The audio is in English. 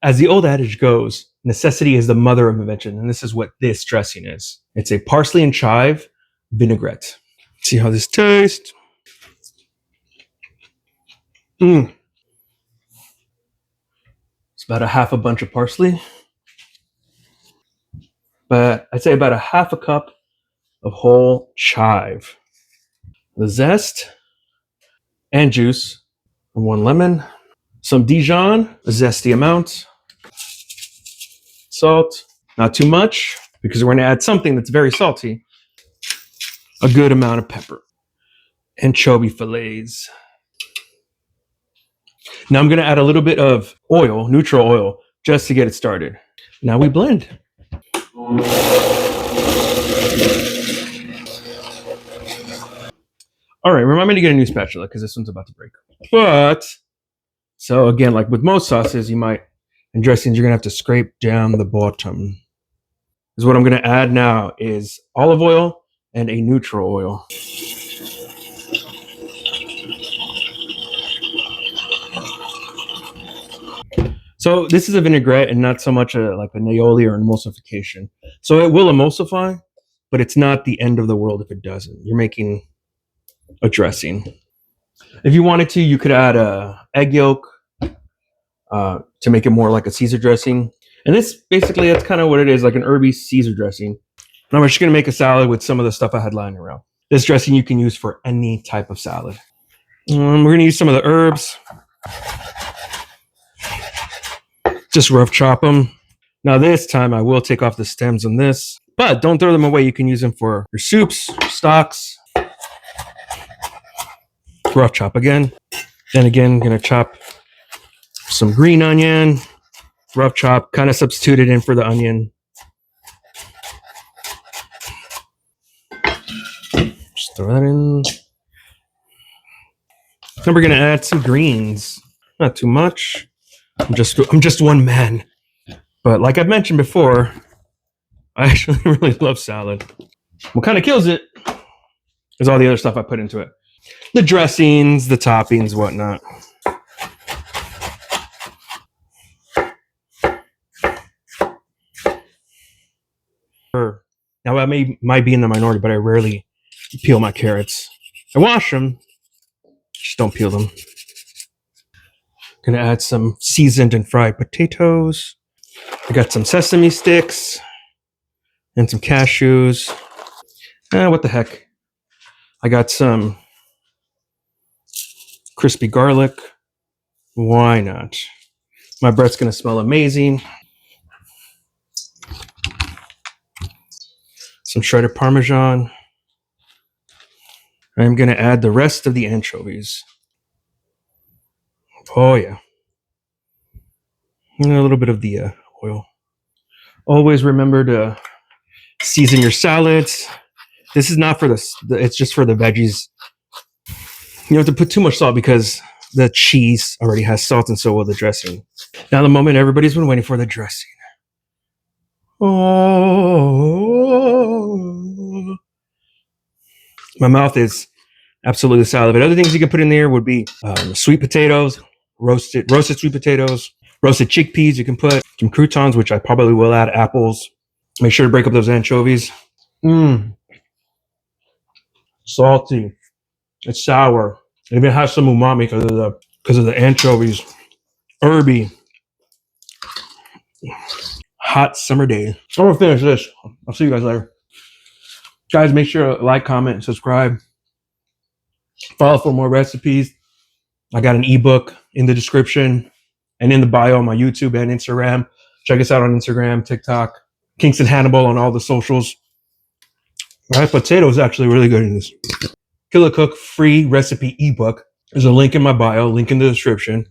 As the old adage goes, necessity is the mother of invention, and this is what this dressing is. It's a parsley and chive vinaigrette. See how this tastes. It's about a half a bunch of parsley, but I'd say about a half a cup of whole chive. The zest and juice of 1 lemon, some Dijon, a zesty amount, salt, not too much because we're going to add something that's very salty, a good amount of pepper, anchovy fillets. Now I'm going to add a little bit of oil, neutral oil, just to get it started. Now we blend. All right, remind me to get a new spatula because this one's about to break. So again, like with most sauces, and dressings, you're gonna have to scrape down the bottom. Because what I'm gonna add now is olive oil and a neutral oil. So this is a vinaigrette and not so much like a aioli or an emulsification. So it will emulsify, but it's not the end of the world if it doesn't. You're making a dressing. If you wanted to, you could add a egg yolk to make it more like a Caesar dressing. And this basically, that's kind of what it is, like an herby Caesar dressing. And I'm just going to make a salad with some of the stuff I had lying around. This dressing you can use for any type of salad. We're going to use some of the herbs. Just rough chop them. Now this time I will take off the stems on this, but don't throw them away. You can use them for your soups, stocks. Rough chop again. Then again, I'm going to chop some green onion. Rough chop, kind of substitute it in for the onion. Just throw that in. Then we're going to add some greens. Not too much. I'm just one man. But like I've mentioned before, I actually really love salad. What kind of kills it is all the other stuff I put into it. The dressings, the toppings, whatnot. Now I might be in the minority, but I rarely peel my carrots. I wash them, just don't peel them. Gonna add some seasoned and fried potatoes. I got some sesame sticks and some cashews. What the heck? I got some crispy garlic. Why not? My bread's gonna smell amazing. Some shredded Parmesan. I'm gonna add the rest of the anchovies. Oh yeah. And a little bit of the oil. Always remember to season your salads. This is not for it's just for the veggies. You don't have to put too much salt because the cheese already has salt and so will the dressing. Now the moment everybody's been waiting for, the dressing. Oh, my mouth is absolutely salivating. Other things you can put in there would be sweet potatoes, roasted sweet potatoes, roasted chickpeas. You can put some croutons, which I probably will add, apples. Make sure to break up those anchovies. Salty. It's sour. It even has some umami because of the anchovies. Herby. Hot summer day. I'm gonna finish this. I'll see you guys later. Guys, make sure to like, comment, and subscribe. Follow for more recipes. I got an ebook in the description and in the bio on my YouTube and Instagram. Check us out on Instagram, TikTok, Kingston Hannibal on all the socials. My potato is actually really good in this. Kill a Cook free recipe ebook. There's a link in my bio, link in the description.